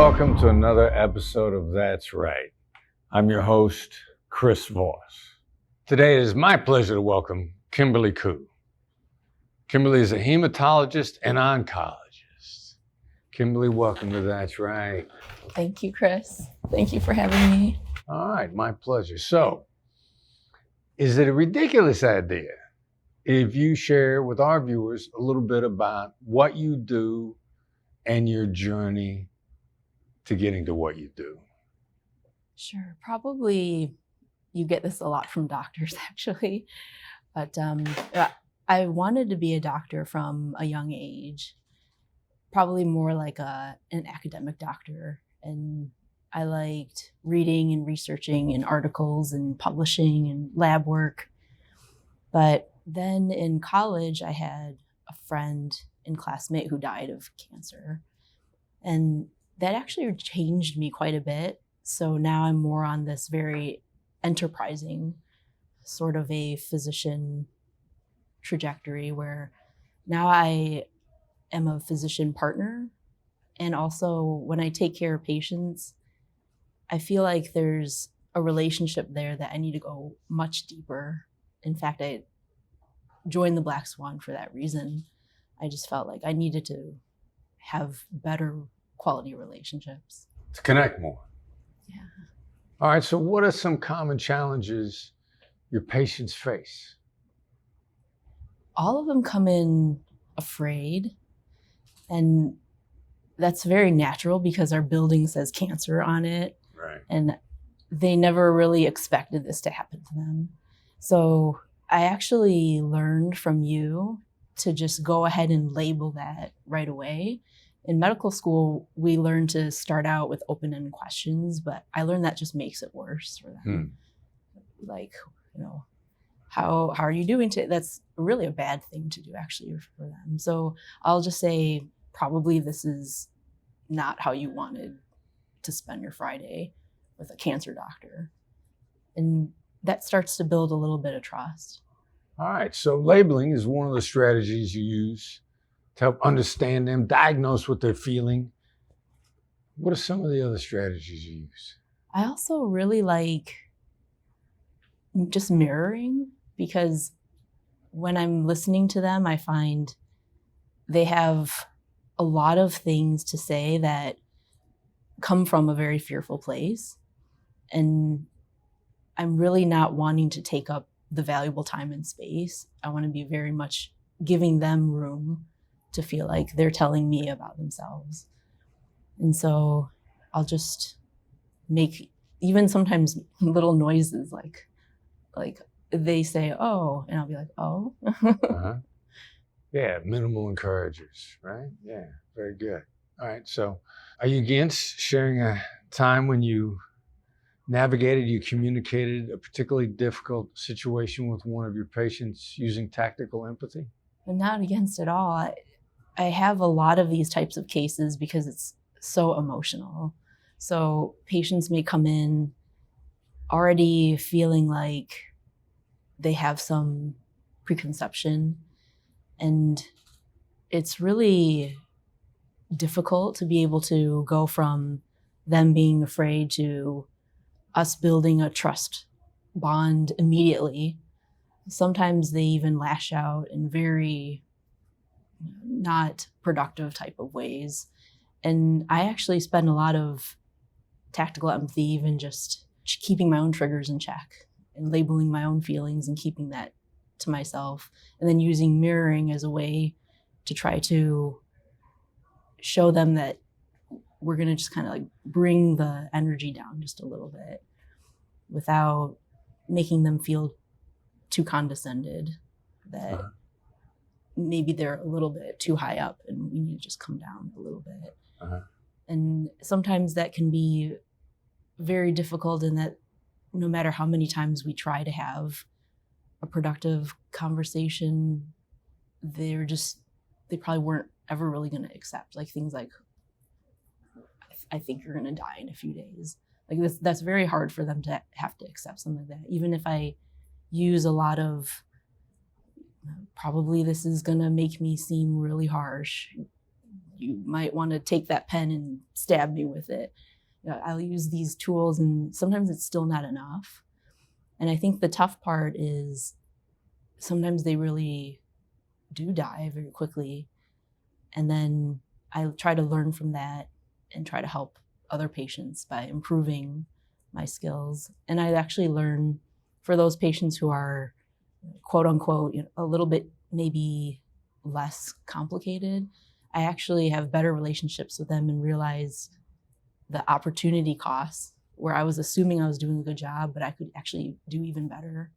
welcome to another episode of That's Right. I'm your host, Chris Voss. Today it is my pleasure to welcome Kimberly Ku. Kimberly is a hematologist and oncologist. Kimberly, welcome to That's Right. Thank you, Chris. Thank you for having me. All right, my pleasure. So, is it a ridiculous idea if you share with our viewers a little bit about what you do and your journey to getting to what you do? Sure. Probably you get this a lot from doctors, actually. But I wanted to be a doctor from a young age, probably more like an academic doctor. And I liked reading and researching and articles and publishing and lab work. But then in college, I had a friend and classmate who died of cancer. And that actually changed me quite a bit. So now I'm more on this very enterprising sort of a physician trajectory where now I am a physician partner. And also when I take care of patients, I feel like there's a relationship there that I need to go much deeper. In fact, I joined the Black Swan for that reason. I just felt like I needed to have better quality relationships. To connect more. Yeah. All right, so what are some common challenges your patients face? All of them come in afraid, and that's very natural because our building says cancer on it. Right. And they never really expected this to happen to them. So I actually learned from you to just go ahead and label that right away. In medical school, we learn to start out with open-ended questions, but I learned that just makes it worse for them. Like, how are you doing today? That's really a bad thing to do actually for them. So I'll just say, probably this is not how you wanted to spend your Friday with a cancer doctor. And that starts to build a little bit of trust. All right, so labeling is one of the strategies you use to help understand them, diagnose what they're feeling. What are some of the other strategies you use? I also really like just mirroring, because when I'm listening to them, I find they have a lot of things to say that come from a very fearful place. And I'm really not wanting to take up the valuable time and space. I want to be very much giving them room to feel like they're telling me about themselves. And so I'll just make even sometimes little noises like they say, oh, and I'll be like, oh. Uh-huh. Yeah, minimal encouragers, right? Yeah, very good. All right, so are you against sharing a time when you communicated a particularly difficult situation with one of your patients using tactical empathy? I'm not against it all. I have a lot of these types of cases because it's so emotional. So patients may come in already feeling like they have some preconception, and it's really difficult to be able to go from them being afraid to us building a trust bond immediately. Sometimes they even lash out in very not productive type of ways. And I actually spend a lot of tactical empathy, even just keeping my own triggers in check and labeling my own feelings and keeping that to myself. And then using mirroring as a way to try to show them that we're going to just kind of like bring the energy down just a little bit without making them feel too condescended, that maybe they're a little bit too high up and we need to just come down a little bit. And sometimes that can be very difficult, in that no matter how many times we try to have a productive conversation, they probably weren't ever really going to accept like things like, I think you're going to die in a few days. Like that's very hard for them to have to accept something like that. Even if I use a lot of, probably this is going to make me seem really harsh. you might want to take that pen and stab me with it. I'll use these tools, and sometimes it's still not enough. And I think the tough part is sometimes they really do die very quickly. And then I try to learn from that and try to help other patients by improving my skills. And I actually learn for those patients who are, quote unquote, a little bit maybe less complicated, I actually have better relationships with them and realize the opportunity costs where I was assuming I was doing a good job, but I could actually do even better.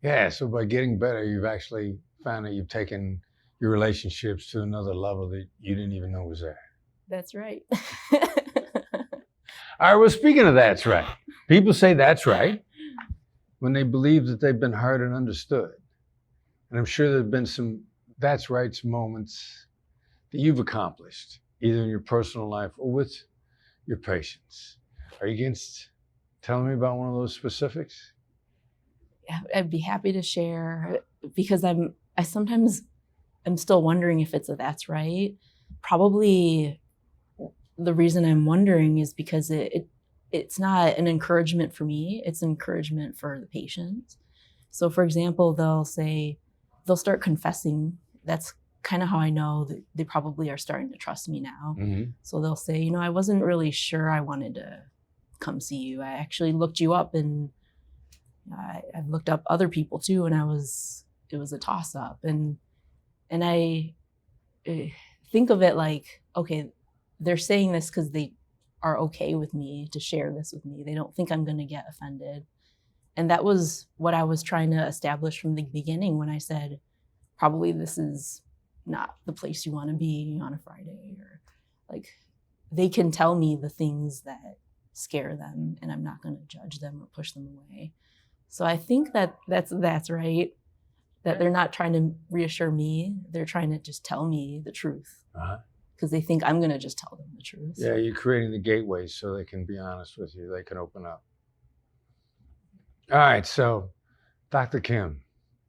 Yeah, so by getting better, you've actually found that you've taken your relationships to another level that you didn't even know was there. That's right. All right, well, speaking of that's right, people say that's right when they believe that they've been heard and understood. And I'm sure there have been some that's rights moments that you've accomplished, either in your personal life or with your patients. Are you against telling me about one of those specifics? Yeah, I'd be happy to share, because I sometimes I'm still wondering if it's a that's right. Probably the reason I'm wondering is because it's not an encouragement for me, it's an encouragement for the patient. So for example, they'll start confessing. That's kind of how I know that they probably are starting to trust me now. Mm-hmm. So they'll say, I wasn't really sure I wanted to come see you. I actually looked you up, and I've looked up other people too, and it was a toss-up. And I think of it like, okay, they're saying this because they are okay with me to share this with me. They don't think I'm going to get offended. And that was what I was trying to establish from the beginning when I said, probably this is not the place you want to be on a Friday, or like they can tell me the things that scare them, and I'm not going to judge them or push them away. So I think that's right. That they're not trying to reassure me. They're trying to just tell me the truth. Because they think I'm going to just tell them the truth. Yeah, you're creating the gateways so they can be honest with you. They can open up. All right, so Dr. Kim,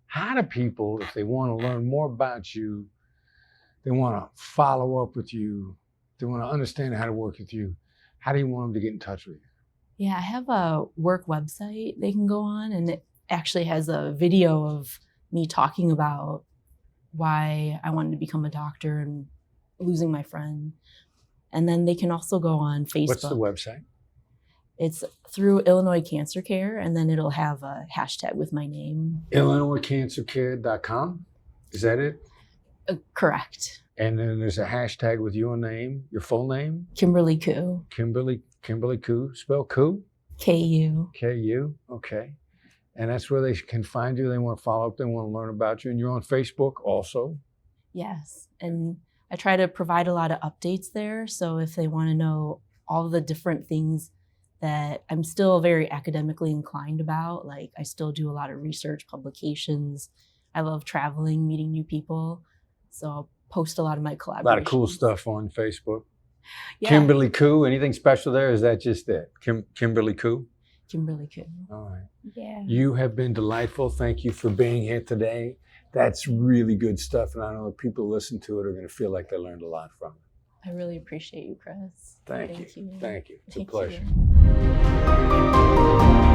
how do people, if they want to learn more about you, they want to follow up with you, they want to understand how to work with you, how do you want them to get in touch with you? Yeah, I have a work website they can go on, and it actually has a video of me talking about why I wanted to become a doctor and losing my friend. And then they can also go on Facebook. What's the website? It's through Illinois Cancer Care, and then it'll have a hashtag with my name. IllinoisCancerCare.com? Is that it? Correct. And then there's a hashtag with your name, your full name? Kimberly Ku. Kimberly Ku. Spell Ku? Ku. Ku. Okay. And that's where they can find you. They want to follow up. They want to learn about you. And you're on Facebook also? Yes. And I try to provide a lot of updates there. So if they want to know all the different things that I'm still very academically inclined about, like I still do a lot of research, publications. I love traveling, meeting new people. So I'll post a lot of my collaborations. A lot of cool stuff on Facebook. Yeah. Kimberly Ku, anything special there? Is that just it? Kimberly Ku? Kimberly Ku. All right. Yeah. You have been delightful. Thank you for being here today. That's really good stuff. And I know that people who listen to it are going to feel like they learned a lot from it. I really appreciate you, Chris. Thank you. You. Thank you. It's Thank a pleasure. You.